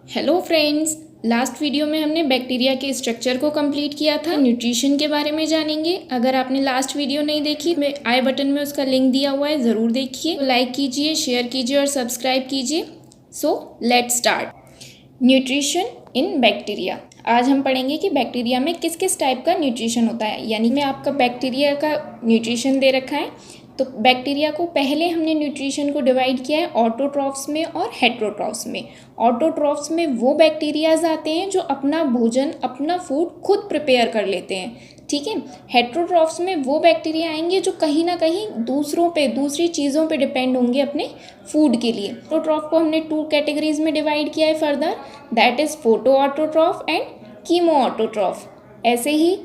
Hello friends, last video में हमने bacteria के स्ट्रक्चर को कंप्लीट किया था। न्यूट्रिशन के बारे में जानेंगे। अगर आपने लास्ट वीडियो नहीं देखी, मैं आई बटन में उसका लिंक दिया हुआ है, ज़रूर देखिए। लाइक कीजिए, शेयर कीजिए और सब्सक्राइब कीजिए। So let's start. Nutrition in bacteria. आज हम पढ़ेंगे कि बैक्टीरिया में किस किस टाइप का न्यूट्रिशन होता है। यानी में आपका बैक्टीरिया का न्यूट्रिशन दे रखा है। तो बैक्टीरिया को पहले हमने न्यूट्रिशन को डिवाइड किया है ऑटोट्रॉफ्स में और हेट्रोट्रॉफ्स में। ऑटोट्रॉफ्स में वो बैक्टीरियाज आते हैं जो अपना भोजन, अपना फूड खुद प्रिपेयर कर लेते हैं, ठीक है। हेट्रोट्रॉफ्स में वो बैक्टीरिया आएंगे जो कहीं ना कहीं दूसरों पे, दूसरी चीज़ों पे डिपेंड होंगे अपने फूड के लिए। ऑटोट्रॉफ को हमने 2 कैटेगरीज में डिवाइड किया है further, that is photo autotroph and chemo autotroph. ऐसे ही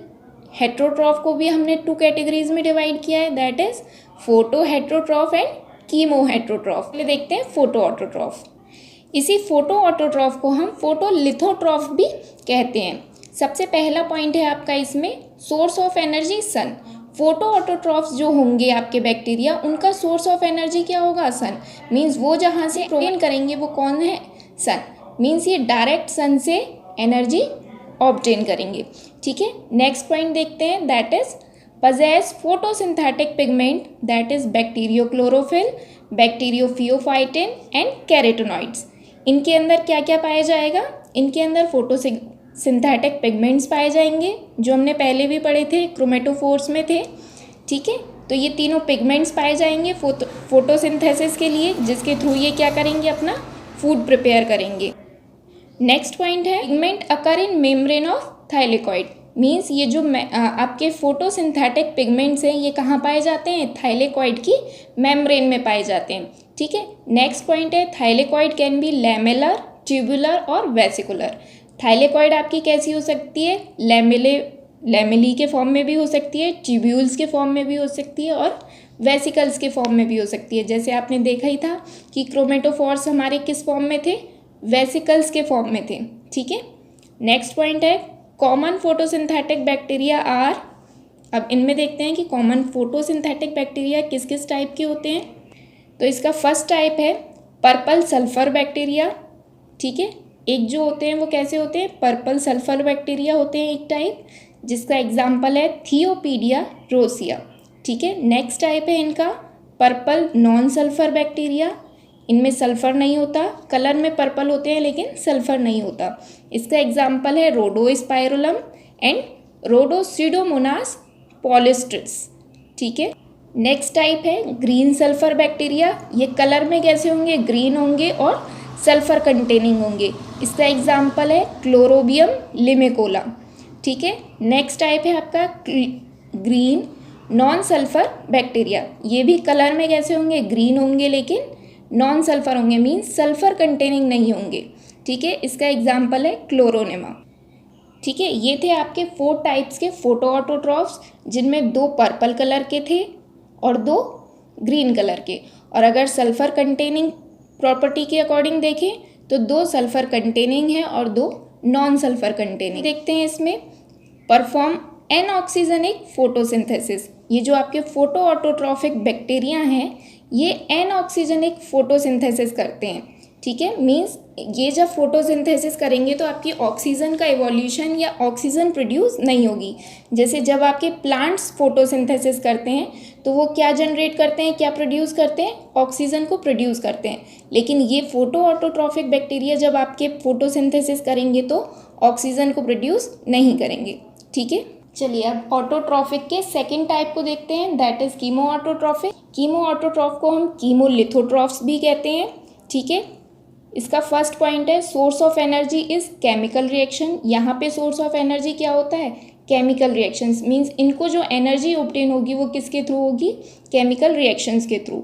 हेट्रोट्रॉफ को भी हमने 2 कैटेगरीज में डिवाइड किया है, that is photo heterotroph and chemo heterotroph. पहले देखते हैं फोटो ऑटोट्रॉफ। इसी फोटो ऑटोट्रॉफ को हम फोटोलिथोट्रॉफ भी कहते हैं। सबसे पहला पॉइंट है आपका इसमें source of energy sun. Photo autotrophs जो होंगे आपके बैक्टीरिया, उनका सोर्स ऑफ एनर्जी क्या होगा? सन। मीन्स वो जहाँ से प्रोवाइड करेंगे वो कौन है? सन। मीन्स ये डायरेक्ट सन से एनर्जी ऑब्टेन करेंगे, ठीक है। नेक्स्ट पॉइंट देखते हैं, that is possess photosynthetic pigment, that is bacteriochlorophyll, bacteriophyophytin and carotenoids। इनके अंदर क्या क्या पाया जाएगा? इनके अंदर फोटोसिंथेटिक पिगमेंट्स पाए जाएंगे जो हमने पहले भी पढ़े थे, क्रोमेटोफोर्स में थे, ठीक है। तो ये तीनों पिगमेंट्स पाए जाएंगे फोटोसिंथेसिस के लिए, जिसके थ्रू ये क्या करेंगे? अपना फूड प्रिपेयर करेंगे। नेक्स्ट पॉइंट है pigment occur in membrane of thylakoid. Means ये जो आपके फोटोसिंथेटिक पिगमेंट्स हैं ये कहाँ पाए जाते हैं? थाइलेकॉइड की मेम्ब्रेन में पाए जाते हैं, ठीक है। नेक्स्ट पॉइंट है thylakoid can be lamellar, tubular और वेसिकुलर। थाइलेकॉइड आपकी कैसी हो सकती है? लैमेली के फॉर्म में भी हो सकती है, ट्यूब्यूल्स के फॉर्म में भी हो सकती है और वेसिकल्स के फॉर्म में भी हो सकती है। जैसे आपने देखा ही था कि क्रोमेटोफोर्स हमारे किस फॉर्म में थे? वेसिकल्स के फॉर्म में थे, ठीक है। नेक्स्ट पॉइंट है कॉमन फोटोसिंथेटिक बैक्टीरिया आर। अब इनमें देखते हैं कि कॉमन फोटोसिंथेटिक बैक्टीरिया किस किस टाइप के होते हैं। तो इसका फर्स्ट टाइप है पर्पल सल्फर बैक्टीरिया, ठीक है। एक जो होते हैं वो कैसे होते हैं? पर्पल सल्फर बैक्टीरिया होते हैं एक टाइप, जिसका एग्जाम्पल है थियोपीडिया रोसिया, ठीक है। नेक्स्ट टाइप है इनका पर्पल नॉन सल्फर बैक्टीरिया। इनमें सल्फ़र नहीं होता, कलर में पर्पल होते हैं लेकिन सल्फ़र नहीं होता। इसका एग्जाम्पल है रोडोस्पाइरोलम एंड रोडोस्यूडोमोनास पॉलिस्ट्रिस, ठीक है। नेक्स्ट टाइप है ग्रीन सल्फ़र बैक्टीरिया। ये कलर में कैसे होंगे? ग्रीन होंगे और सल्फ़र कंटेनिंग होंगे। इसका एग्जाम्पल है क्लोरोबियम लिमेकोला, ठीक है। नेक्स्ट टाइप है आपका ग्रीन नॉन सल्फ़र बैक्टीरिया। ये भी कलर में कैसे होंगे? ग्रीन होंगे लेकिन नॉन सल्फर होंगे, मीन्स सल्फर कंटेनिंग नहीं होंगे, ठीक है। इसका एग्जाम्पल है क्लोरोनेमा, ठीक है। ये थे आपके 4 टाइप्स के फोटो ऑटोट्रॉफ्स, जिनमें 2 पर्पल कलर के थे और 2 ग्रीन कलर के। और अगर सल्फर कंटेनिंग प्रॉपर्टी के अकॉर्डिंग देखें तो 2 सल्फर कंटेनिंग है और 2 नॉन सल्फर कंटेनिंग। देखते हैं इसमें परफॉर्म एनऑक्सीजनिक फोटोसिंथेसिस। ये जो आपके फोटो ऑटोट्रॉफिक बैक्टीरिया हैं ये एनऑक्सीजनिक फोटोसिंथेसिस करते हैं, ठीक है। मीन्स ये जब फोटोसिंथेसिस करेंगे तो आपकी ऑक्सीजन का इवोल्यूशन या ऑक्सीजन प्रोड्यूस नहीं होगी। जैसे जब आपके प्लांट्स फोटोसिंथेसिस करते हैं तो वो क्या जनरेट करते हैं, क्या प्रोड्यूस करते हैं? ऑक्सीजन को प्रोड्यूस करते हैं। लेकिन ये फोटो ऑटोट्रॉफिक बैक्टीरिया जब आपके फोटोसिंथेसिस करेंगे तो ऑक्सीजन को प्रोड्यूस नहीं करेंगे, ठीक है। चलिए अब ऑटोट्रॉफिक के सेकंड टाइप को देखते हैं, that is chemo autotrophic. Chemo autotroph को हम कीमोलिथोट्रॉफ्स भी कहते हैं, ठीक है। इसका फर्स्ट पॉइंट है source of energy is chemical reaction. यहाँ पे सोर्स ऑफ एनर्जी क्या होता है? Chemical reactions. मीन्स इनको जो एनर्जी ऑब्टेन होगी वो किसके थ्रू होगी? केमिकल रिएक्शंस के थ्रू।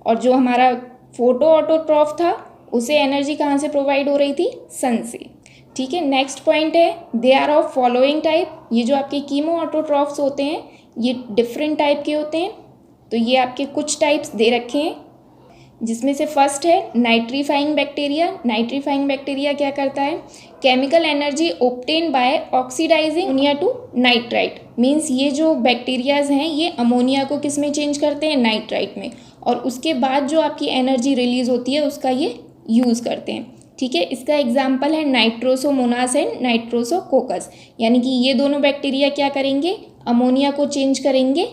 और जो हमारा फोटो ऑटोट्रॉफ था उसे एनर्जी कहाँ से प्रोवाइड हो रही थी? सन से, ठीक है। नेक्स्ट पॉइंट है they are of following type. ये जो आपके कीमो ऑटोट्रॉफ्स होते हैं ये डिफरेंट टाइप के होते हैं। तो ये आपके कुछ टाइप्स दे रखे हैं, जिसमें से फर्स्ट है नाइट्रीफाइंग बैक्टीरिया। नाइट्रीफाइंग बैक्टीरिया क्या करता है? Chemical energy obtain by oxidising ammonia to nitrite. Means ये जो बैक्टीरियाज हैं ये अमोनिया को किस में चेंज करते हैं? नाइट्राइट में। और उसके बाद जो आपकी एनर्जी रिलीज होती है उसका ये यूज़ करते हैं, ठीक है। इसका एग्जाम्पल है नाइट्रोसोमोनास एंड नाइट्रोसोकोकस, यानी कि ये दोनों बैक्टीरिया क्या करेंगे, अमोनिया को चेंज करेंगे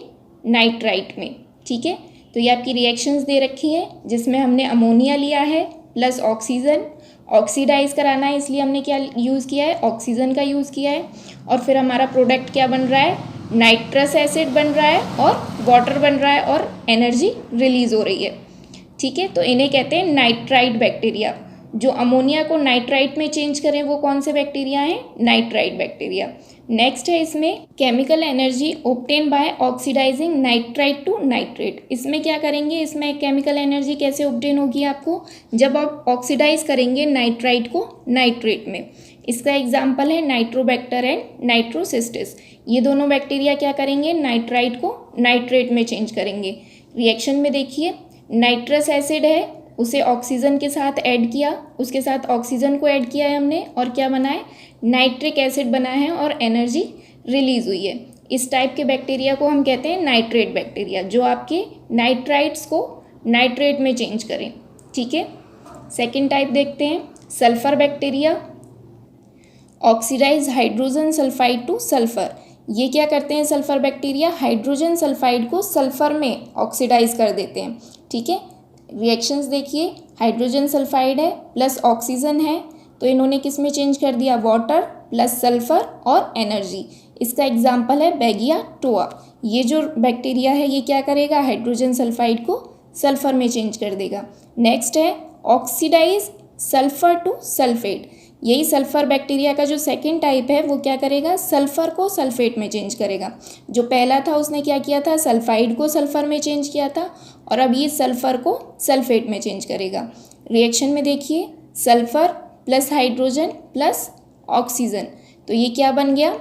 नाइट्राइट में। ठीक है, तो ये आपकी रिएक्शंस दे रखी है जिसमें हमने अमोनिया लिया है प्लस ऑक्सीजन, ऑक्सीडाइज कराना है इसलिए हमने क्या यूज़ किया है, ऑक्सीजन का यूज़ किया है। और फिर हमारा प्रोडक्ट क्या बन रहा है, नाइट्रस एसिड बन रहा है और वाटर बन रहा है और एनर्जी रिलीज हो रही है। ठीक है, तो इन्हें कहते हैं नाइट्राइट बैक्टीरिया। जो अमोनिया को नाइट्राइट में चेंज करें वो कौन से बैक्टीरिया हैं, नाइट्राइट बैक्टीरिया। नेक्स्ट है इसमें chemical energy obtain by oxidising nitrite to nitrate. इसमें क्या करेंगे, इसमें केमिकल एनर्जी कैसे ऑब्टेन होगी आपको, जब आप ऑक्सीडाइज करेंगे नाइट्राइट को नाइट्रेट में। इसका एग्जाम्पल है नाइट्रोबैक्टर एंड नाइट्रोसिस्टिस। ये दोनों बैक्टीरिया क्या करेंगे, नाइट्राइट को नाइट्रेट में चेंज करेंगे। रिएक्शन में देखिए, नाइट्रस एसिड है उसे ऑक्सीजन के साथ ऐड किया, उसके साथ ऑक्सीजन को ऐड किया है हमने और क्या बना है, नाइट्रिक एसिड बना है और एनर्जी रिलीज हुई है। इस टाइप के बैक्टीरिया को हम कहते हैं नाइट्रेट बैक्टीरिया, जो आपके नाइट्राइट्स को नाइट्रेट में चेंज करें। ठीक है, सेकेंड टाइप देखते हैं, sulphur bacteria. Oxidise hydrogen sulphide to sulphur. ये क्या करते हैं सल्फर बैक्टीरिया, हाइड्रोजन सल्फाइड को सल्फर में ऑक्सीडाइज कर देते हैं। ठीक है, रिएक्शंस देखिए, हाइड्रोजन सल्फाइड है प्लस ऑक्सीजन है, तो इन्होंने किस में चेंज कर दिया, वाटर प्लस सल्फर और एनर्जी। इसका एग्जाम्पल है बैगिया टोआ। ये जो बैक्टीरिया है ये क्या करेगा, हाइड्रोजन सल्फाइड को सल्फर में चेंज कर देगा। नेक्स्ट है ऑक्सीडाइज सल्फर टू सल्फेट। यही सल्फर बैक्टीरिया का जो सेकेंड टाइप है वो क्या करेगा, सल्फर को सल्फेट में चेंज करेगा। जो पहला था उसने क्या किया था, सल्फाइड को सल्फर में चेंज किया था, और अब ये सल्फर को सल्फेट में चेंज करेगा। रिएक्शन में देखिए, sulphur plus hydrogen plus oxygen, तो ये क्या बन गया,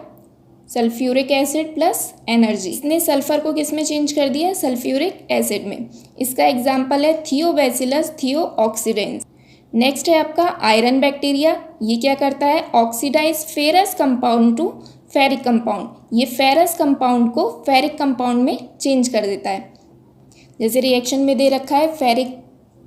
सल्फ्यूरिक एसिड प्लस एनर्जी। इसने सल्फर को किस में चेंज कर दिया, सल्फ्यूरिक एसिड में। इसका एग्जाम्पल है थियोबैसिलस थियोऑक्सीडेंस। नेक्स्ट है आपका आयरन बैक्टीरिया। ये क्या करता है, oxidise ferrous compound to ferric compound. ये फेरस कंपाउंड को फेरिक कंपाउंड में चेंज कर देता है। जैसे रिएक्शन में दे रखा है, फेरिक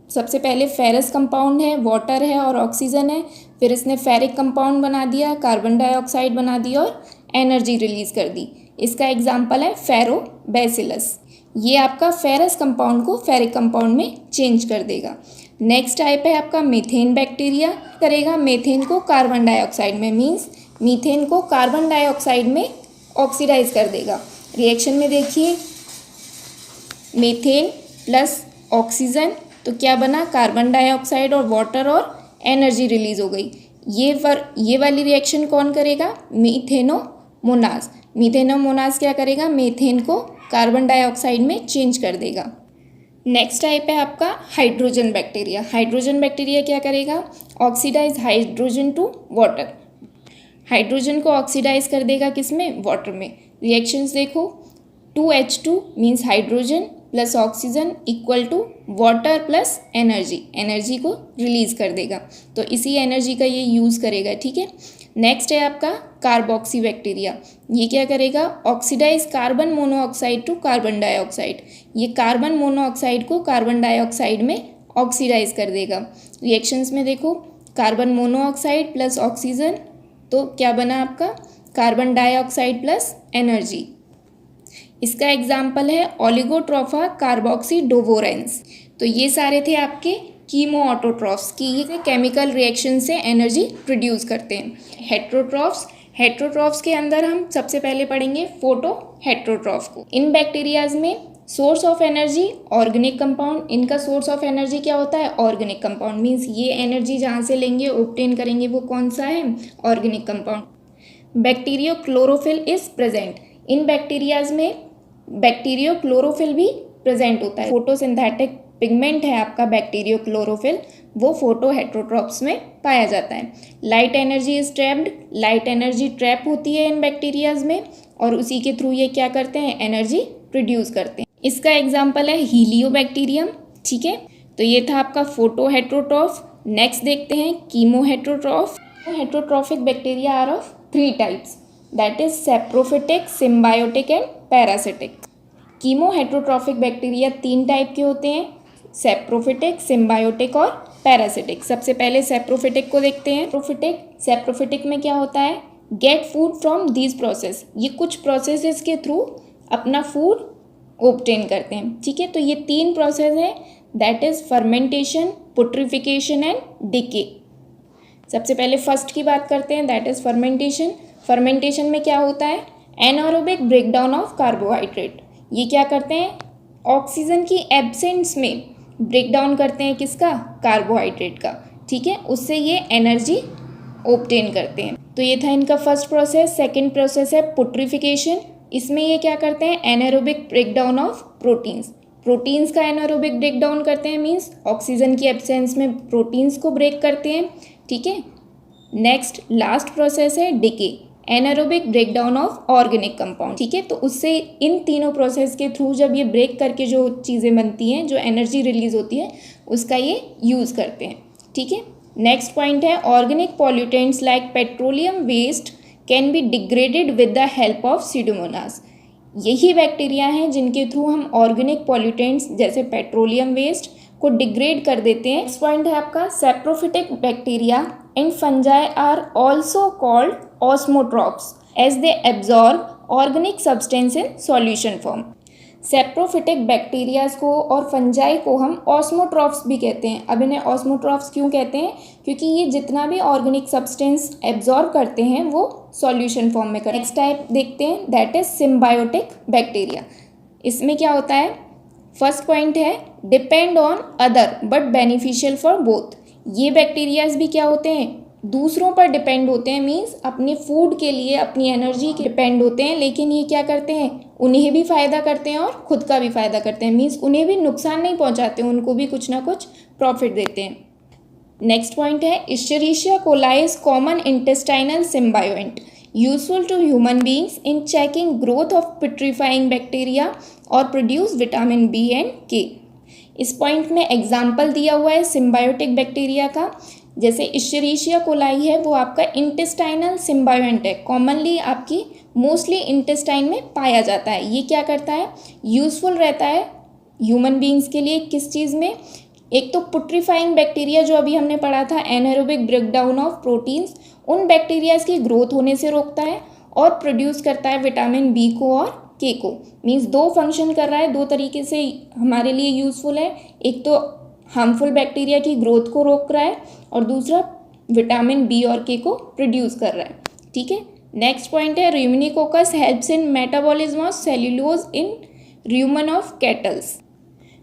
सबसे पहले फेरस कंपाउंड है, वाटर है और ऑक्सीजन है, फिर इसने फेरिक कंपाउंड बना दिया, कार्बन डाइऑक्साइड बना दिया और एनर्जी रिलीज कर दी। इसका एग्जाम्पल है फेरोबैसिलस। ये आपका फेरस कंपाउंड को फेरिक कंपाउंड में चेंज कर देगा। नेक्स्ट टाइप है आपका मीथेन बैक्टीरिया। करेगा मीथेन को कार्बन डाइऑक्साइड में, मीन्स मीथेन को कार्बन डाइऑक्साइड में ऑक्सीडाइज कर देगा। रिएक्शन में देखिए, मीथेन प्लस ऑक्सीजन, तो क्या बना, कार्बन डाइऑक्साइड और वाटर और एनर्जी रिलीज हो गई। ये वाली रिएक्शन कौन करेगा, मीथेनोमोनास। मीथेनोमोनास क्या करेगा, मीथेन को कार्बन डाइऑक्साइड में चेंज कर देगा। नेक्स्ट टाइप है आपका हाइड्रोजन बैक्टीरिया। हाइड्रोजन बैक्टीरिया क्या करेगा, oxidise hydrogen to water. Hydrogen को ऑक्सीडाइज कर देगा किसमें, वाटर में। रिएक्शंस देखो, 2H2 means hydrogen plus oxygen equal to water plus energy. Energy को रिलीज कर देगा, तो इसी एनर्जी का ये यूज़ करेगा। ठीक है, नेक्स्ट है आपका कार्बोक्सी बैक्टीरिया। ये क्या करेगा, oxidise carbon monoxide to carbon dioxide. ये कार्बन मोनोऑक्साइड को कार्बन डाइऑक्साइड में ऑक्सीडाइज कर देगा। रिएक्शंस में देखो, कार्बन मोनोऑक्साइड प्लस ऑक्सीजन, तो क्या बना आपका, कार्बन डाइऑक्साइड प्लस एनर्जी। इसका एग्जाम्पल है ओलिगोट्रोफा कार्बोक्सी डोवोरेंस। तो ये सारे थे आपके कीमो ऑटोट्रॉफ्स की, ये केमिकल रिएक्शन से एनर्जी प्रोड्यूस करते हैं। हेट्रोट्रॉफ्स के अंदर हम सबसे पहले पढ़ेंगे फोटो हेट्रोट्रॉफ को। इन बैक्टीरियाज में source of energy organic compound. इनका सोर्स ऑफ एनर्जी क्या होता है, ऑर्गेनिक कंपाउंड। मीन्स ये एनर्जी जहाँ से लेंगे, ऑब्टेन करेंगे, वो कौन सा है, organic compound. Bacterio chlorophyll is present. In bacterias में बैक्टीरियो क्लोरोफिल भी प्रेजेंट होता है। फोटोसिंथेटिक पिगमेंट है आपका बैक्टीरियो क्लोरोफिल, वो फोटो हेट्रोट्रॉफ्स में पाया जाता है। Light energy is trapped. Light energy trap होती है इन बैक्टीरियाज में और उसी के थ्रू ये क्या करते हैं, एनर्जी प्रोड्यूस करते हैं। इसका एग्जाम्पल है हीलियोबैक्टीरियम। ठीक है, तो ये था आपका फोटो हेट्रोट्रॉफ। नेक्स्ट देखते हैं chemo heterotroph. Heterotrophic bacteria are of 3 types, that is saprophytic, symbiotic and parasitic. Chemo heterotrophic bacteria 3 type के होते हैं, सेप्रोफिटिक, सिम्बायोटिक और पैरासिटिक। सबसे पहले सेप्रोफिटिक को देखते हैं। सेप्रोफिटिक में क्या होता है, get food from these process, ये कुछ प्रोसेसेस के थ्रू अपना फूड ऑब्टेन करते हैं। ठीक है, तो ये 3 प्रोसेस है, that is fermentation, putrefaction and decay. सबसे पहले फर्स्ट की बात करते हैं, दैट इज फर्मेंटेशन। फर्मेंटेशन में क्या होता है, एनारोबिक ब्रेकडाउन ऑफ कार्बोहाइड्रेट। ये क्या करते हैं, ऑक्सीजन की एब्सेंस में ब्रेक डाउन करते हैं, किसका, कार्बोहाइड्रेट का। ठीक है, उससे ये एनर्जी ऑब्टेन करते हैं। तो ये था इनका फर्स्ट प्रोसेस। सेकंड प्रोसेस है पुट्रिफिकेशन। इसमें ये क्या करते हैं, एनारोबिक ब्रेकडाउन ऑफ प्रोटीन्स का एनारोबिक ब्रेकडाउन करते हैं, मीन्स ऑक्सीजन की एब्सेंस में प्रोटीन्स को ब्रेक करते हैं। ठीक है, नेक्स्ट लास्ट प्रोसेस है decay, anaerobic breakdown of organic compound. ठीक है, तो उससे इन तीनों प्रोसेस के थ्रू जब ये ब्रेक करके जो चीज़ें बनती हैं, जो एनर्जी रिलीज होती है, उसका ये यूज़ करते हैं। ठीक है, नेक्स्ट पॉइंट है organic pollutants like petroleum waste can be degraded with the help of pseudomonas. यही बैक्टीरिया हैं जिनके थ्रू हम ऑर्गेनिक पॉल्यूटेंट्स जैसे पेट्रोलियम वेस्ट को डिग्रेड कर देते हैं। नेक्स्ट पॉइंट है आपका saprophytic bacteria and fungi are also called osmotrophs as they absorb organic substance in solution form. Saprophytic bacterias को और फंजाई को हम ऑस्मोट्रॉप्स भी कहते हैं। अब इन्हें ऑस्मोट्रॉप्स क्यों कहते हैं, क्योंकि ये जितना भी ऑर्गेनिक सब्सटेंस एब्जॉर्ब करते हैं वो सॉल्यूशन फॉर्म में करते हैं। नेक्स्ट टाइप देखते हैं, दैट इज सिम्बायोटिक बैक्टीरिया। इसमें क्या होता है, फर्स्ट पॉइंट है depend on other but beneficial for both. ये बैक्टीरियाज भी क्या होते हैं, दूसरों पर डिपेंड होते हैं, मीन्स अपने फूड के लिए, अपनी एनर्जी के डिपेंड होते हैं, लेकिन ये क्या करते हैं, उन्हें भी फ़ायदा करते हैं और ख़ुद का भी फ़ायदा करते हैं, मीन्स उन्हें भी नुकसान नहीं पहुंचाते, उनको भी कुछ ना कुछ प्रॉफिट देते हैं। नेक्स्ट पॉइंट है escherichia coli is common intestinal symbiont useful to human beings in checking growth of putrefying bacteria और produce vitamin B and K. इस पॉइंट में एग्जाम्पल दिया हुआ है सिम्बायोटिक बैक्टीरिया का, जैसे इश्चेरिशिया कोलाई है वो आपका इंटेस्टाइनल सिम्बायोएंट है, कॉमनली आपकी मोस्टली इंटेस्टाइन में पाया जाता है। ये क्या करता है, यूजफुल रहता है ह्यूमन बींग्स के लिए, किस चीज़ में, एक तो पुट्रीफाइंग बैक्टीरिया जो अभी हमने पढ़ा था, एनारोबिक ब्रेकडाउन ऑफ प्रोटीन्स, उन बैक्टीरियाज की ग्रोथ होने से रोकता है, और प्रोड्यूस करता है विटामिन बी को और के को। मीन्स 2 फंक्शन कर रहा है, 2 तरीके से हमारे लिए यूजफुल है। एक तो हार्मफुल बैक्टीरिया की ग्रोथ को रोक रहा है और दूसरा विटामिन बी और के को प्रोड्यूस कर रहा है। ठीक है, नेक्स्ट पॉइंट है ruminococcus helps in metabolism of cellulose in rumen of cattles.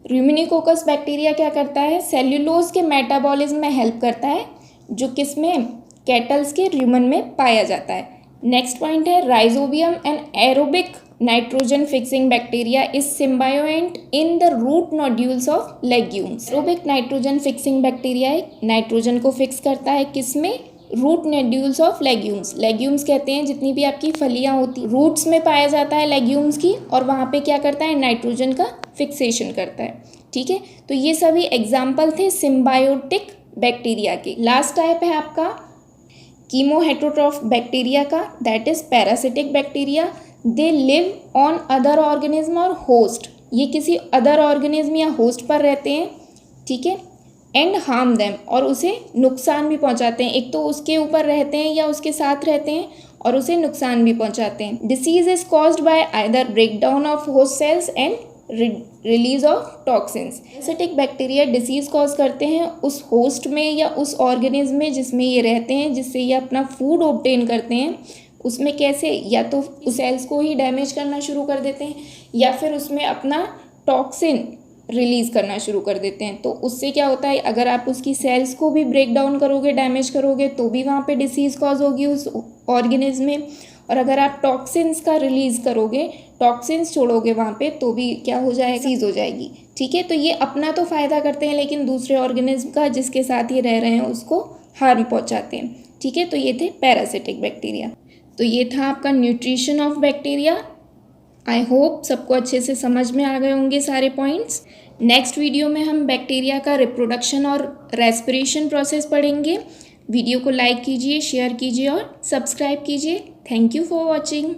Ruminococcus bacteria क्या करता है, सेल्यूलोज के मेटाबॉलिज्म में हेल्प करता है, जो किस में, कैटल्स के र्यूमन में पाया जाता है। नेक्स्ट पॉइंट है rhizobium and aerobic nitrogen fixing bacteria is symbiont in the root nodules of legumes. Aerobic nitrogen fixing bacteria nitrogen को फिक्स करता है किसमें, root nodules of legumes. Legumes कहते हैं जितनी भी आपकी फलियां होती, रूट्स में पाया जाता है लेग्यूम्स की, और वहाँ पे क्या करता है, नाइट्रोजन का फिक्सेशन करता है। ठीक है, तो ये सभी एग्जाम्पल थे सिम्बायोटिक बैक्टीरिया के। लास्ट टाइप है आपका कीमोहेटरोट्रॉफ बैक्टीरिया का, that is parasitic bacteria. They live on other organism और होस्ट, ये किसी अदर ऑर्गेनिज्म या होस्ट पर रहते हैं। ठीक है, एंड हार्म देम, और उसे नुकसान भी पहुंचाते हैं। एक तो उसके ऊपर रहते हैं या उसके साथ रहते हैं और उसे नुकसान भी पहुंचाते हैं। Disease is caused by either breakdown of host cells and release of toxins. Parasitic bacteria disease cause करते हैं उस होस्ट में या उस ऑर्गेनिज्म में जिसमें ये रहते हैं, जिससे ये अपना फूड ऑब्टेन करते हैं। उसमें कैसे, या तो उस सेल्स को ही डैमेज करना शुरू कर देते हैं या फिर उसमें अपना टॉक्सिन रिलीज़ करना शुरू कर देते हैं। तो उससे क्या होता है, अगर आप उसकी सेल्स को भी ब्रेक डाउन करोगे, डैमेज करोगे, तो भी वहाँ पे डिसीज़ कॉज होगी उस ऑर्गेनिज्म में। और अगर आप टॉक्सिन्स का रिलीज़ करोगे, टॉक्सिन्स छोड़ोगे वहाँ पे, तो भी क्या हो जाएगा, डिसीज़ हो जाएगी। ठीक है, तो ये अपना तो फ़ायदा करते हैं लेकिन दूसरे ऑर्गेनिज्म का जिसके साथ ये रह रहे हैं उसको हार्म पहुँचाते हैं। ठीक है, तो ये थे पैरासिटिक बैक्टीरिया। तो ये था आपका nutrition of bacteria. I hope सबको अच्छे से समझ में आ गए होंगे सारे पॉइंट्स। नेक्स्ट वीडियो में हम बैक्टीरिया का रिप्रोडक्शन और रेस्पिरेशन प्रोसेस पढ़ेंगे। वीडियो को लाइक कीजिए, शेयर कीजिए और सब्सक्राइब कीजिए। Thank you for watching.